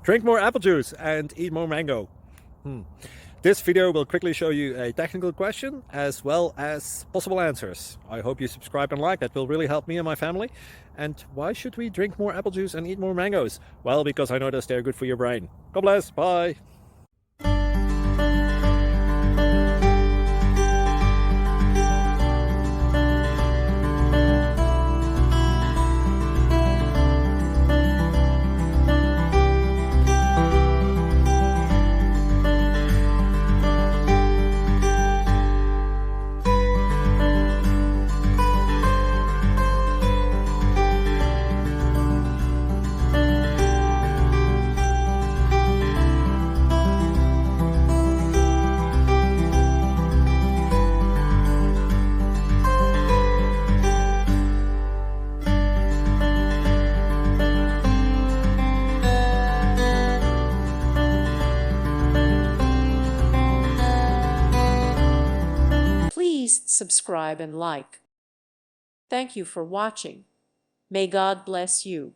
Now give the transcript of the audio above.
Drink more apple juice and eat more mango. This video will quickly show you a technical question as well as possible answers. I hope you subscribe and like, that will really help me and my family. And why should we drink more apple juice and eat more mangoes? Well, because I noticed they're good for your brain. God bless, bye. Please subscribe and like. Thank you for watching. May God bless you.